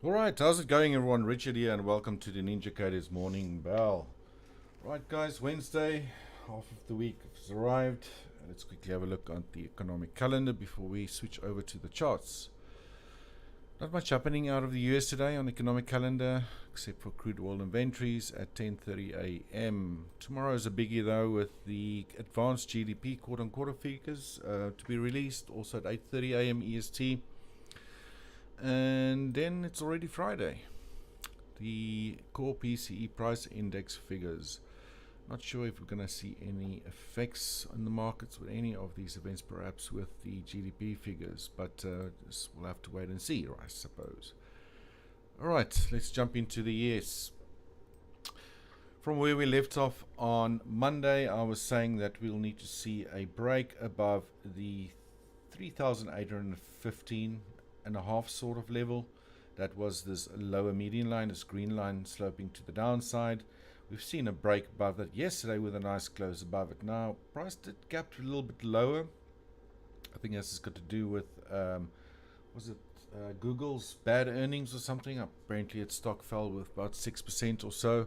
Alright, how's it going everyone? Richard here and welcome to the Ninjacators Morning Bell. Right guys, Wednesday, half of the week has arrived. Let's quickly have a look at the economic calendar before we switch over to the charts. Not much happening out of the US today on the economic calendar, except for crude oil inventories at 10:30 a.m. Tomorrow is a biggie though, with the advanced GDP quarter-on-quarter figures to be released, also at 8:30 a.m. EST. And then it's already Friday. The core PCE price index figures. Not sure if we're going to see any effects on the markets with any of these events, perhaps with the GDP figures, but we'll have to wait and see, I suppose. Alright, let's jump into the ES. From where we left off on Monday, I was saying that we'll need to see a break above the 3,815 and a half sort of level. That was this lower median line, this green line sloping to the downside. We've seen a break above that yesterday with a nice close above it. Now, price did gap a little bit lower. I think this has got to do with, Google's bad earnings or something. Apparently its stock fell with about 6% or so.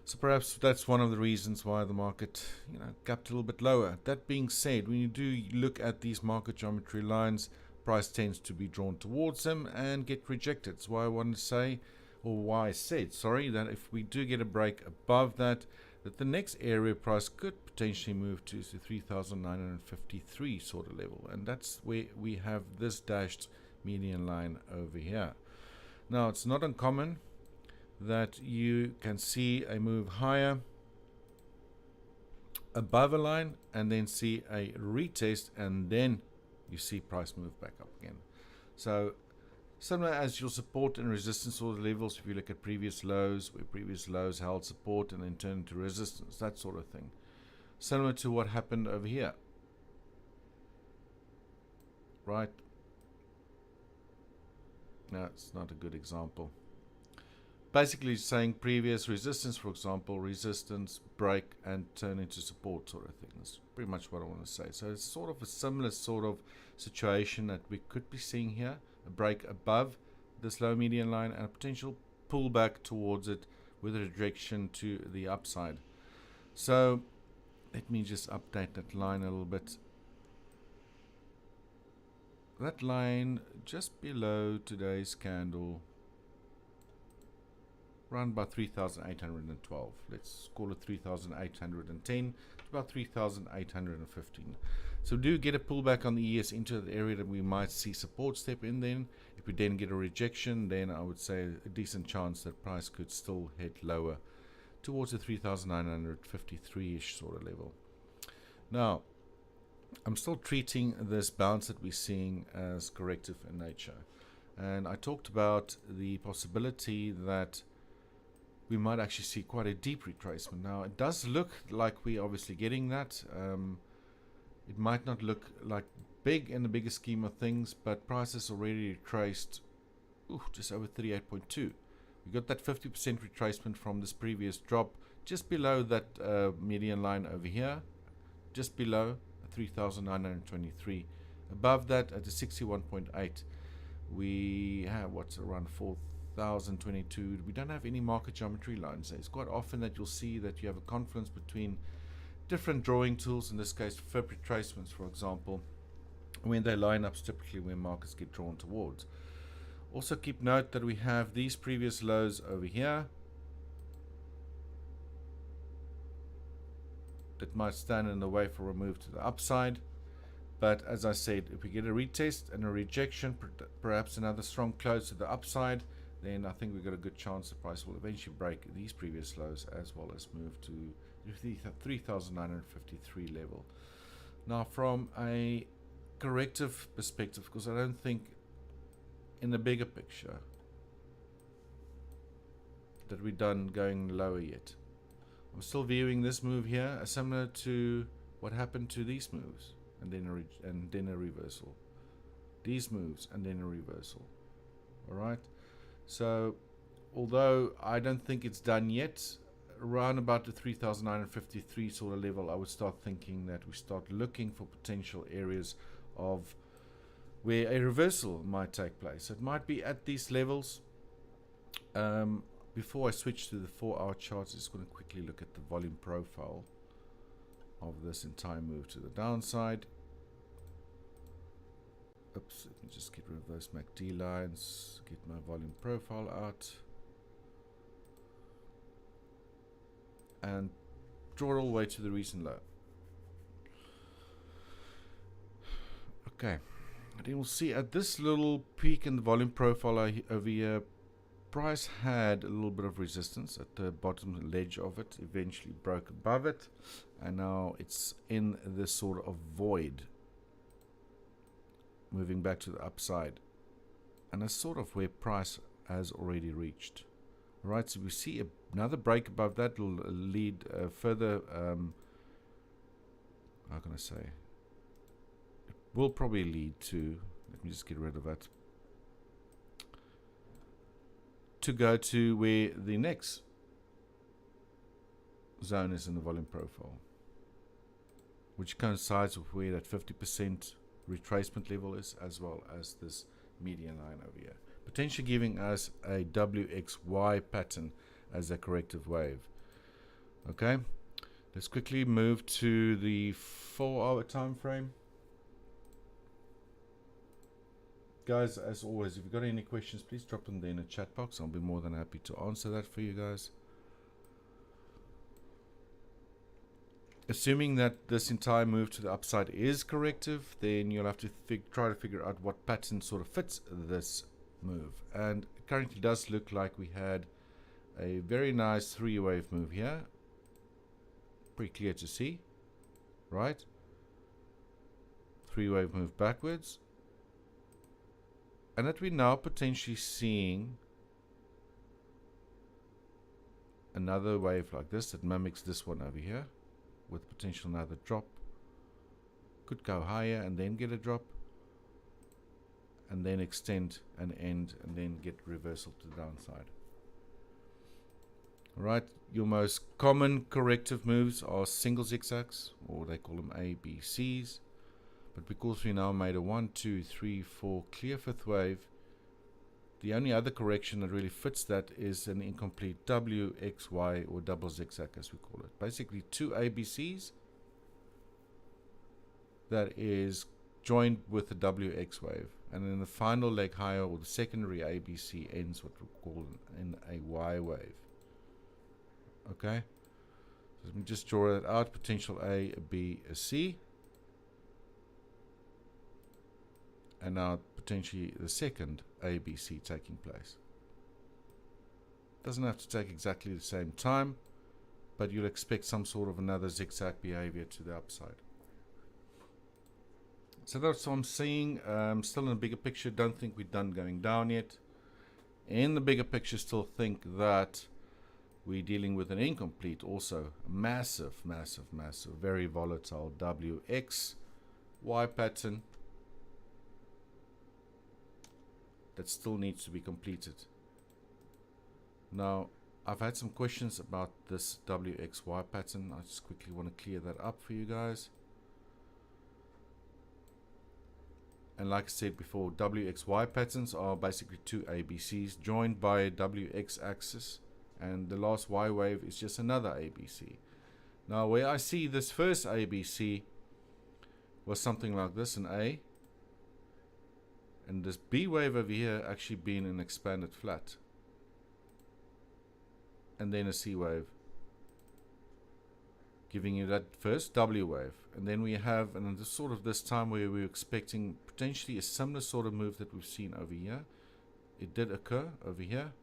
So perhaps that's one of the reasons why the market, gapped a little bit lower. That being said, when you do look at these market geometry lines, price tends to be drawn towards them and get rejected. That's why I wanted to say, or why I said, sorry, that if we do get a break above that, that the next area price could potentially move to the 3,953 sort of level. And that's where we have this dashed median line over here. Now, it's not uncommon that you can see a move higher above a line and then see a retest, and then you see price move back up again. So similar as your support and resistance sort of levels, if you look at previous lows, where previous lows held support and then turned to resistance, that sort of thing. Similar to what happened over here. Right? No, it's not a good example. Basically saying previous resistance, for example, resistance, break, and turn into support sort of thing. That's pretty much what I want to say. So it's sort of a similar sort of situation that we could be seeing here. A break above this low median line and a potential pullback towards it with a direction to the upside. So let me just update that line a little bit. That line just below today's candle, around about 3,812. Let's call it 3,810 to about 3,815. So do get a pullback on the ES into the area that we might see support step in. Then if we then get a rejection, then I would say a decent chance that price could still head lower towards the 3,953-ish sort of level. Now, I'm still treating this bounce that we're seeing as corrective in nature. And I talked about the possibility that we might actually see quite a deep retracement. Now, it does look like we're obviously getting that. It might not look like big in the bigger scheme of things, but prices already retraced just over 38.2. We got that 50% retracement from this previous drop, just below that median line over here, just below 3,923. Above that, at the 61.8, we have what's around 4,022. We don't have any market geometry lines. It's quite often that you'll see that you have a confluence between different drawing tools, in this case fib retracements, for example, when they line up, typically where markets get drawn towards. Also keep note that we have these previous lows over here that might stand in the way for a move to the upside. But as I said, if we get a retest and a rejection, perhaps another strong close to the upside, then I think we've got a good chance the price will eventually break these previous lows as well as move to the 3,953 level. Now, from a corrective perspective, because I don't think in the bigger picture that we're done going lower yet. I'm still viewing this move here as similar to what happened to these moves, and then a reversal. These moves and then a reversal. All right. So, although I don't think it's done yet, around about the 3,953 sort of level, I would start thinking that we start looking for potential areas of where a reversal might take place. It might be at these levels, Before I switch to the 4-hour charts, I'm just going to quickly look at the volume profile of this entire move to the downside. Oops, let me just get rid of those MACD lines, get my volume profile out, and draw it all the way to the recent low. Okay, and then we'll see at this little peak in the volume profile over here, price had a little bit of resistance at the bottom ledge of it, eventually broke above it, and now it's in this sort of void, moving back to the upside, and that's sort of where price has already reached. Right, so we see another break above that will lead further, how can I say, it will probably lead to, let me just get rid of that, to go to where the next zone is in the volume profile, which coincides with where that 50% retracement level is, as well as this median line over here, potentially giving us a WXY pattern as a corrective wave. Okay, let's quickly move to the 4-hour time frame. Guys, as always, if you've got any questions, please drop them there in the chat box. I'll be more than happy to answer that for you guys. Assuming that this entire move to the upside is corrective, then you'll have to try to figure out what pattern sort of fits this move. And it currently does look like we had a very nice 3-wave move here. Pretty clear to see, right? 3-wave move backwards. And that we're now potentially seeing another wave like this that mimics this one over here, with potential another drop. Could go higher and then get a drop, and then extend and end, and then get reversal to the downside. Alright, your most common corrective moves are single zigzags, or they call them ABCs. But because we now made a 1, 2, 3, 4 clear 5th wave, the only other correction that really fits that is an incomplete WXY, or double zigzag as we call it. Basically 2 ABCs that is joined with a WX wave, and then the final leg higher, or the secondary ABC, ends what we call in a Y wave. Okay, so let me just draw that out. Potential A, B, a C. And now potentially the second ABC taking place. Doesn't have to take exactly the same time, but you'll expect some sort of another zigzag behavior to the upside. So that's what I'm seeing. Still in the bigger picture, don't think we're done going down yet. In the bigger picture, still think that we're dealing with an incomplete, also massive, very volatile WXY pattern that still needs to be completed. Now, I've had some questions about this WXY pattern. I just quickly want to clear that up for you guys. And like I said before, WXY patterns are basically 2 ABCs joined by a WX axis, and the last Y wave is just another ABC. Now, where I see this first ABC was something like this, an A, and this B wave over here actually being an expanded flat, and then a C wave, giving you that first W wave. And then we have, and this sort of this time where we're expecting potentially a similar sort of move that we've seen over here. It did occur over here,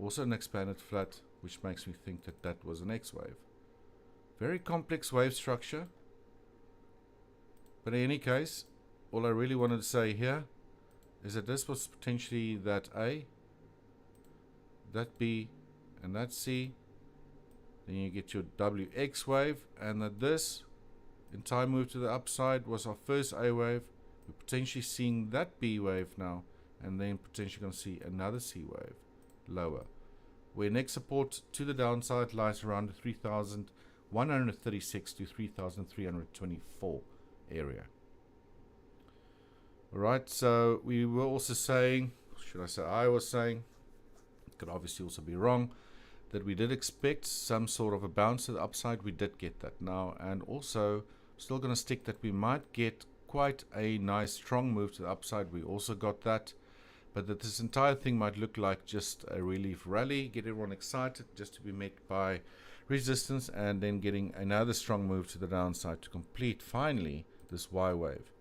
also an expanded flat, which makes me think that that was an X wave. Very complex wave structure, but in any case, all I really wanted to say here is that this was potentially that A, that B, and that C. Then you get your WX wave, and that this entire move to the upside was our first A wave. We're potentially seeing that B wave now, and then potentially going to see another C wave lower, where next support to the downside lies around the 3,136 to 3,324 area. Alright, so we were also saying, should I say I was saying, could obviously also be wrong, that we did expect some sort of a bounce to the upside. We did get that now, and also still going to stick that we might get quite a nice strong move to the upside. We also got that, but that this entire thing might look like just a relief rally, get everyone excited, just to be met by resistance, and then getting another strong move to the downside to complete finally this Y wave.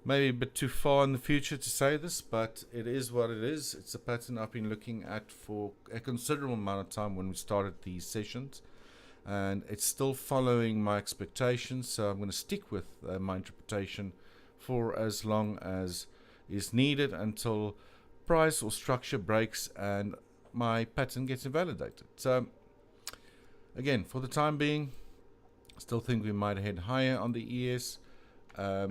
Maybe a bit too far in the future to say this, but it is what it is. It's a pattern I've been looking at for a considerable amount of time when we started these sessions, and it's still following my expectations, so I'm going to stick with my interpretation for as long as is needed until price or structure breaks and my pattern gets invalidated. So again, for the time being, still think we might head higher on the ES.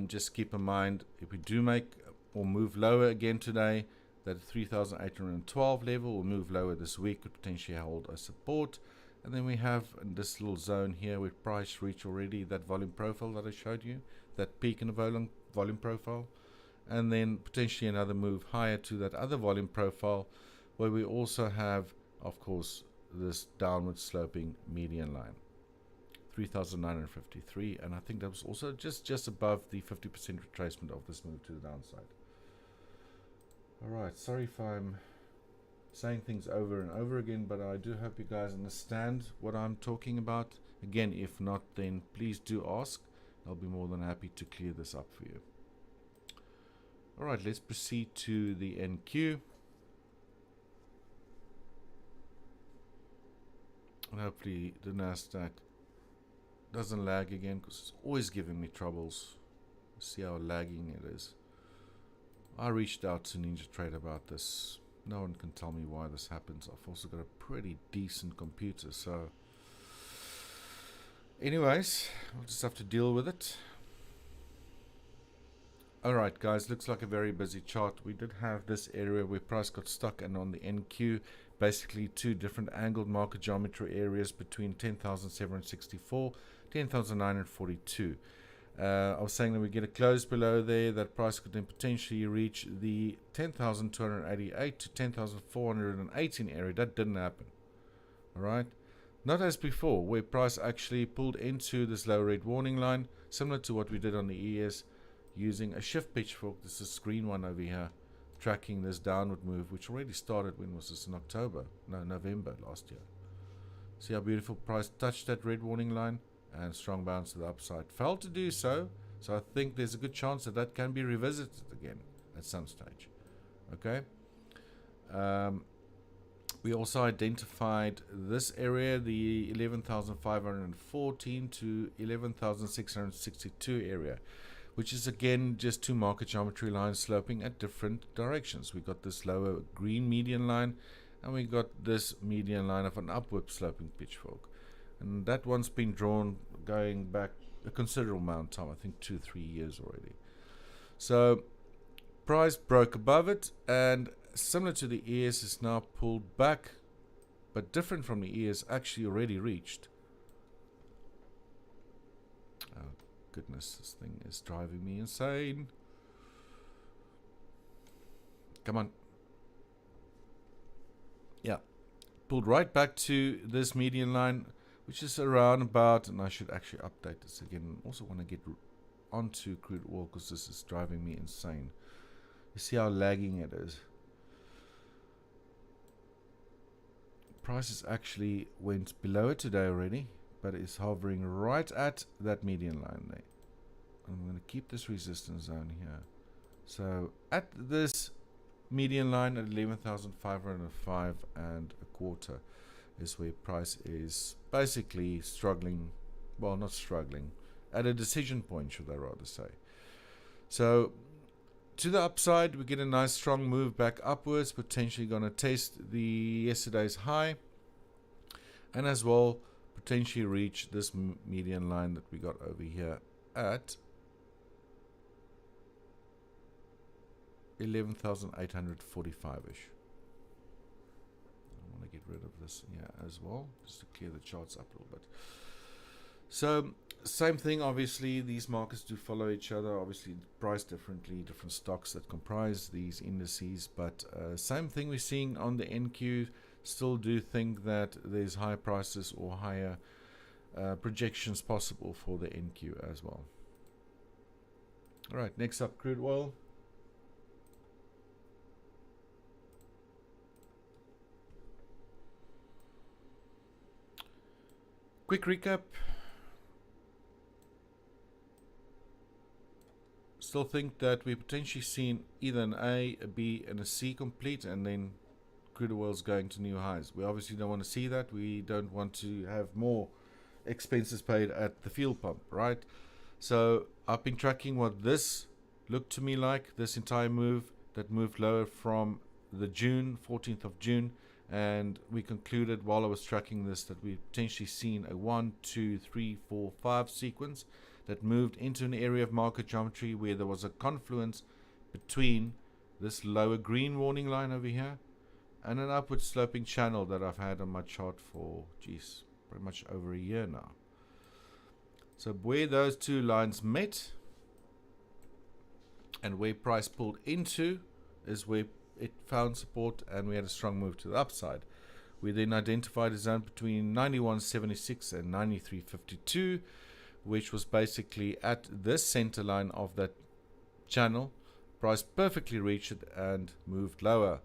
Just keep in mind, if we do make or move lower again today, that 3,812 level will move lower this week, could potentially hold a support. And then we have in this little zone here where price reached already that volume profile that I showed you, that peak in the volume profile. And then potentially another move higher to that other volume profile, where we also have, of course, this downward sloping median line, 3,953, and I think that was also just above the 50% retracement of this move to the downside. Alright, sorry if I'm saying things over and over again, but I do hope you guys understand what I'm talking about. Again, if not, then please do ask. I'll be more than happy to clear this up for you. Alright, let's proceed to the NQ. And hopefully the Nasdaq doesn't lag again, because it's always giving me troubles. See how lagging it is. I reached out to Ninjacators about this. No one can tell me why this happens. I've also got a pretty decent computer, so anyways, we'll just have to deal with it. Alright guys, looks like a very busy chart. We did have this area where price got stuck, and on the NQ, basically two different angled market geometry areas between 10,764, 10,942. I was saying that we get a close below there, that price could then potentially reach the 10,288 to 10,418 area. That didn't happen. Alright, not as before, where price actually pulled into this low red warning line, similar to what we did on the ES, using a shift pitchfork. This is green one over here, tracking this downward move, which already started, when was this, in October? No, November last year. See how beautiful price touched that red warning line, and strong bounce to the upside. Failed to do so, so I think there's a good chance that that can be revisited again at some stage. Okay. We also identified this area, the 11,514 to 11,662 area, which is again just two market geometry lines sloping at different directions. We got this lower green median line, and we got this median line of an upward sloping pitchfork. And that one's been drawn going back a considerable amount of time, I think 2-3 years already. So price broke above it, and similar to the ES, is now pulled back, but different from the ES, actually already reached. Oh goodness, this thing is driving me insane. Come on. Yeah, pulled right back to this median line, which is around about, and I should actually update this again. I also want to get onto crude oil, because this is driving me insane. You see how lagging it is. Prices actually went below it today already, but it's hovering right at that median line there. I'm going to keep this resistance zone here. So at this median line at 11,505 and a quarter is where price is basically struggling, well, not struggling, at a decision point, should I rather say. So to the upside, we get a nice strong move back upwards, potentially going to test the yesterday's high, and as well potentially reach this median line that we got over here at 11,845-ish. Get rid of this here as well, just to clear the charts up a little bit. So Same thing, obviously, these markets do follow each other, obviously priced differently, different stocks that comprise these indices, but same thing we're seeing on the NQ. Still do think that there's higher prices or higher projections possible for the NQ as well. All right, next up, crude oil. Quick recap. Still think that we're potentially seeing either an A, a B, and a C complete, and then crude oil is going to new highs. We obviously don't want to see that. We don't want to have more expenses paid at the fuel pump, right? So I've been tracking what this looked to me like, this entire move that moved lower from the 14th of June, and we concluded while I was tracking this that we've potentially seen a 1, 2, 3, 4, 5 sequence that moved into an area of market geometry where there was a confluence between this lower green warning line over here and an upward sloping channel that I've had on my chart for, pretty much over a year now. So where those two lines met and where price pulled into is where it found support, and we had a strong move to the upside. We then identified a zone between 91.76 and 93.52, which was basically at this center line of that channel. Price perfectly reached it and moved lower.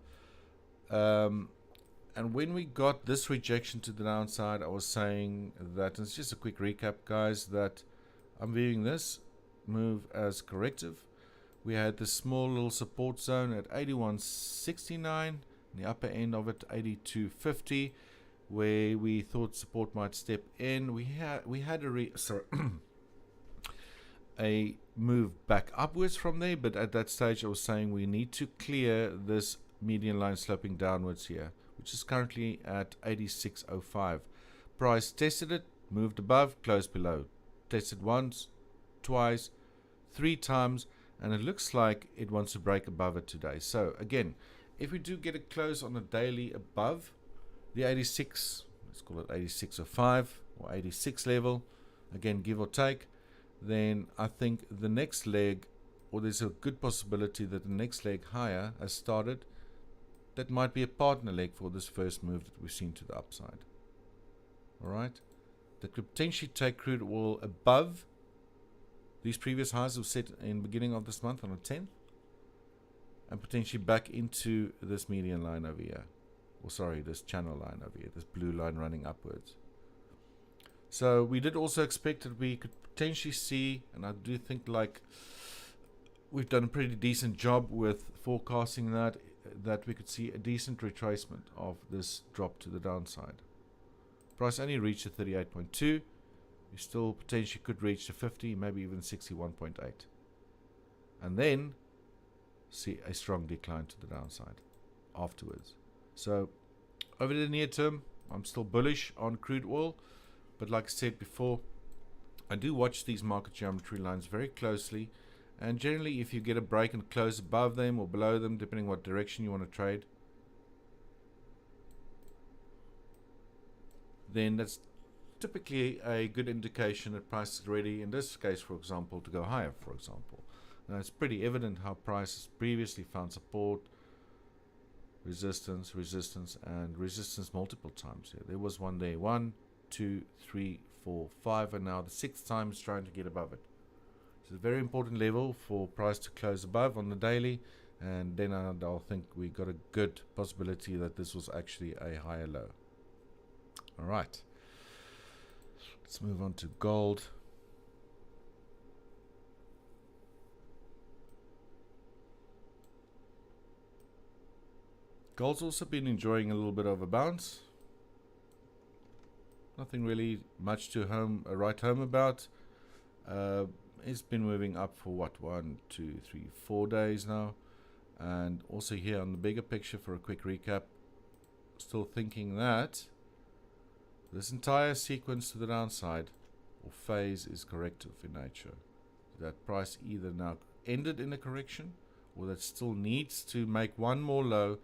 And when we got this rejection to the downside, I was saying that, and it's just a quick recap, guys, that I'm viewing this move as corrective. We had this small little support zone at 81.69, the upper end of it 82.50, where we thought support might step in. We had a move back upwards from there, but at that stage I was saying we need to clear this median line sloping downwards here, which is currently at 86.05. Price tested it, moved above, closed below. Tested once, twice, 3 times, and it looks like it wants to break above it today. So again, if we do get a close on a daily above the 86, let's call it 86.05 or 86 level, again give or take, then I think the next leg, or there's a good possibility that the next leg higher has started. That might be a partner leg for this first move that we've seen to the upside. Alright, that could potentially take crude oil above these previous highs we've set in the beginning of this month on the 10th, and potentially back into this median line over here, or sorry, this channel line over here, this blue line running upwards. So we did also expect that we could potentially see, and I do think like we've done a pretty decent job with forecasting that we could see a decent retracement of this drop to the downside. Price only reached a 38.2. You still potentially could reach the 50, maybe even 61.8, and then see a strong decline to the downside afterwards. So over the near term, I'm still bullish on crude oil, but like I said before, I do watch these market geometry lines very closely, and generally if you get a break and close above them or below them, depending what direction you want to trade, then that's typically a good indication that price is ready, in this case for example, to go higher, for example. Now it's pretty evident how price has previously found support, resistance, and resistance multiple times here. There was one there, 1, 2, 3, 4, 5, and now the 6th time is trying to get above it. It's a very important level for price to close above on the daily, and then I'll think we got a good possibility that this was actually a higher low. Alright, let's move on to gold. Gold's also been enjoying a little bit of a bounce. Nothing really much to write home about. It's been moving up for what, 1, 2, 3, 4 days now. And also here on the bigger picture, for a quick recap, still thinking that this entire sequence to the downside or phase is corrective in nature. That price either now ended in a correction, or that still needs to make one more low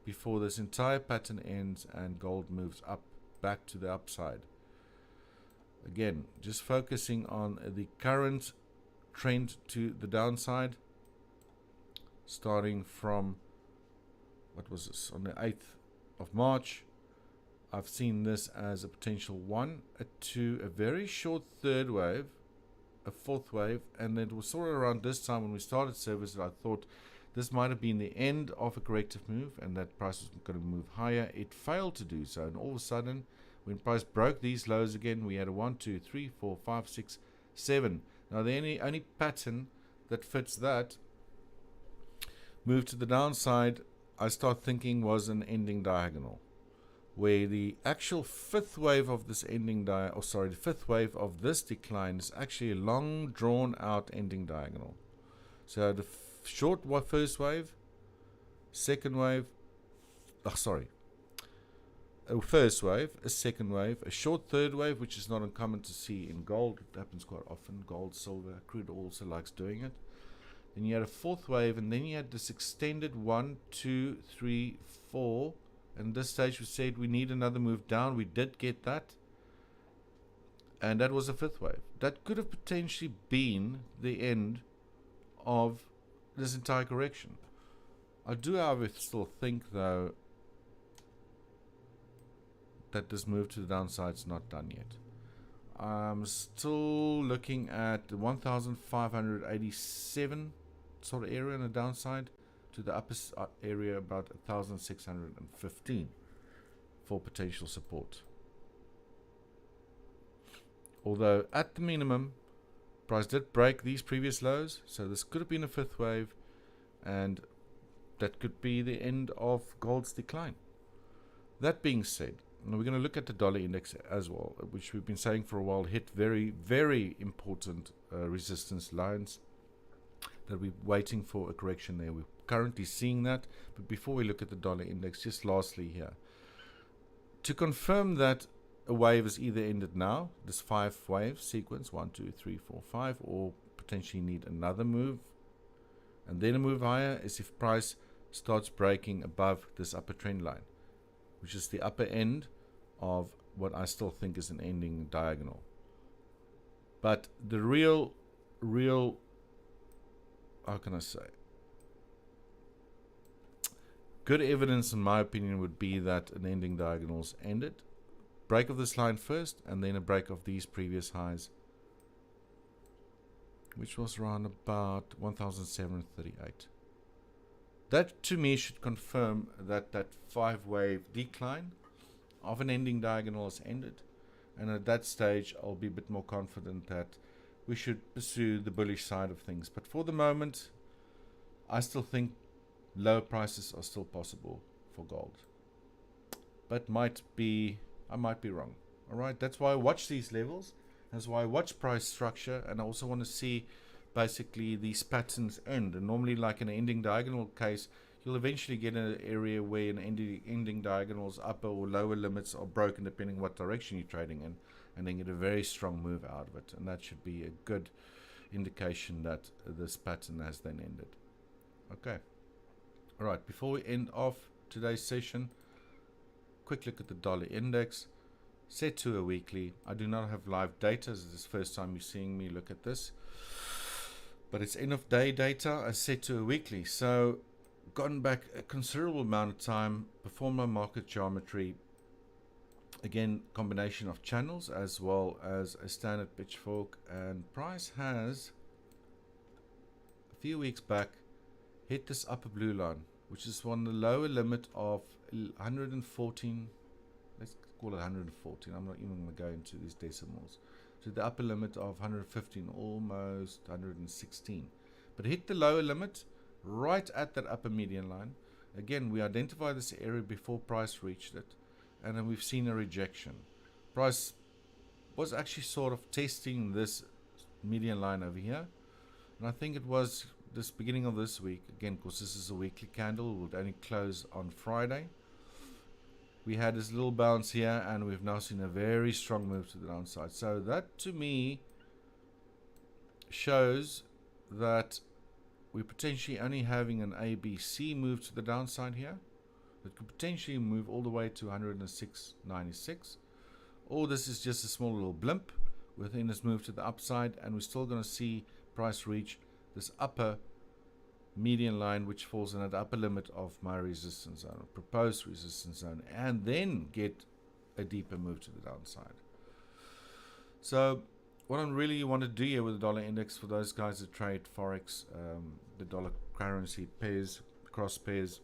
before this entire pattern ends and gold moves up back to the upside. Again, just focusing on the current trend to the downside, starting from, what was this, on the 8th of March. I've seen this as a potential 1, a 2, a very short third wave, a fourth wave, and it was sort of around this time when we started service that I thought this might have been the end of a corrective move and that price was going to move higher. It failed to do so, and all of a sudden, when price broke these lows again, we had a 1, 2, 3, 4, 5, 6, 7. Now the only pattern that fits that move to the downside, I start thinking, was an ending diagonal, where the actual fifth wave of this the fifth wave of this decline is actually a long drawn out ending diagonal. So the short first wave, second wave, a first wave, a second wave, a short third wave, which is not uncommon to see in gold. It happens quite often. Gold, silver, crude oil also likes doing it. Then you had a fourth wave, and then you had this extended 1, 2, 3, 4. And at this stage we said we need another move down. We did get that. And that was a fifth wave. That could have potentially been the end of this entire correction. I do, however, still think, though, that this move to the downside is not done yet. I'm still looking at the 1,587 sort of area on the downside to the upper area about 1,615 for potential support. Although at the minimum, price did break these previous lows, so this could have been a fifth wave, and that could be the end of gold's decline. That being said, we're going to look at the dollar index as well, which we've been saying for a while hit very, very important resistance lines that we're waiting for a correction there. We're currently seeing that. But before we look at the dollar index, just lastly here, to confirm that a wave is either ended now, this 5-wave sequence, 1, 2, 3, 4, 5, or potentially need another move, and then a move higher, is if price starts breaking above this upper trend line, which is the upper end of what I still think is an ending diagonal. But the real, how can I say, good evidence in my opinion would be that an ending diagonal's ended. Break of this line first, and then a break of these previous highs, which was around about 1,738. That to me should confirm that that 5-wave decline of an ending diagonal has ended, and at that stage I'll be a bit more confident that we should pursue the bullish side of things. But for the moment, I still think lower prices are still possible for gold, but I might be wrong. Alright, that's why I watch these levels, that's why I watch price structure, and I also want to see basically these patterns end. And normally, like in an ending diagonal case, you'll eventually get an area where an ending diagonal's upper or lower limits are broken depending what direction you're trading in, and then get a very strong move out of it, and that should be a good indication that this pattern has then ended. Okay, alright, before we end off today's session, quick look at the dollar index set to a weekly. I do not have live data, this is the first time you're seeing me look at this, but it's end of day data. I set to a weekly, so gotten back a considerable amount of time, performed my market geometry, again combination of channels as well as a standard pitchfork, and price has a few weeks back hit this upper blue line, which is on the lower limit of 114, let's call it 114, I'm not even going to go into these decimals, to the upper limit of 115, almost 116, but hit the lower limit right at that upper median line. Again, we identified this area before price reached it, and then we've seen a rejection. Price was actually sort of testing this median line over here, and I think it was this beginning of this week, again because this is a weekly candle, it would only close on Friday. We had this little bounce here, and we've now seen a very strong move to the downside. So that to me shows that we're potentially only having an ABC move to the downside here that could potentially move all the way to 106.96, or this is just a small little blimp within this move to the upside, and we're still going to see price reach this upper median line, which falls in at the upper limit of my resistance zone, proposed resistance zone, and then get a deeper move to the downside. So what I really want to do here with the dollar index, for those guys that trade forex, the dollar currency pairs, cross pairs,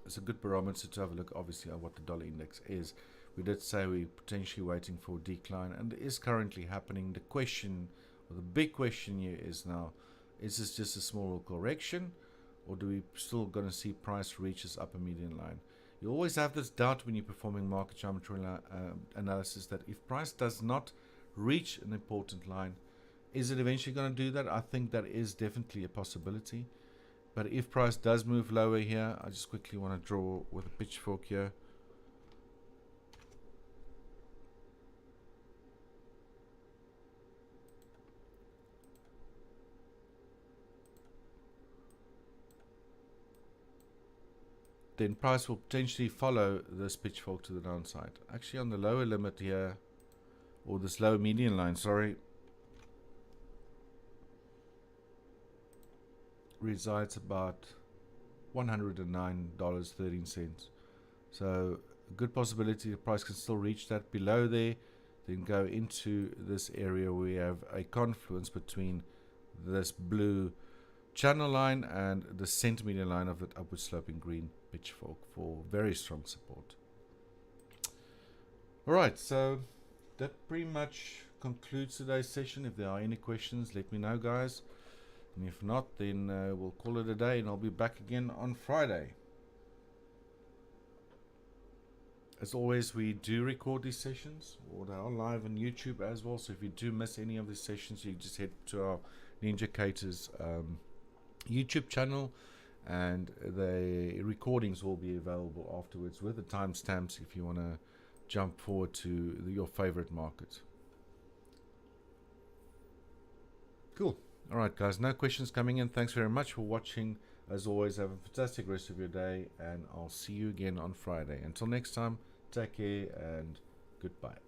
it's a good barometer to have a look obviously at what the dollar index is. We did say we're potentially waiting for a decline, and it is currently happening. The question, or the big question here is now, is this just a small correction, or do we still going to see price reach this upper median line? You always have this doubt when you're performing market geometry analysis, that if price does not reach an important line, is it eventually going to do that? I think that is definitely a possibility. But if price does move lower here, I just quickly want to draw with a pitchfork here. Then price will potentially follow this pitchfork to the downside. Actually, on the lower limit here, or this lower median line, sorry, resides about $109.13. So a good possibility the price can still reach that below there, then go into this area where we have a confluence between this blue channel line and the centimeter line of that upward sloping green pitchfork for very strong support. Alright, so that pretty much concludes today's session. If there are any questions, let me know, guys. And if not, then we'll call it a day, and I'll be back again on Friday. As always, we do record these sessions, or they are live on YouTube as well. So if you do miss any of these sessions, you just head to our Ninjacators YouTube channel, and the recordings will be available afterwards with the timestamps if you want to jump forward to your favorite market. Cool. All right, guys, no questions coming in. Thanks very much for watching. As always, have a fantastic rest of your day, and I'll see you again on Friday. Until next time, take care and goodbye.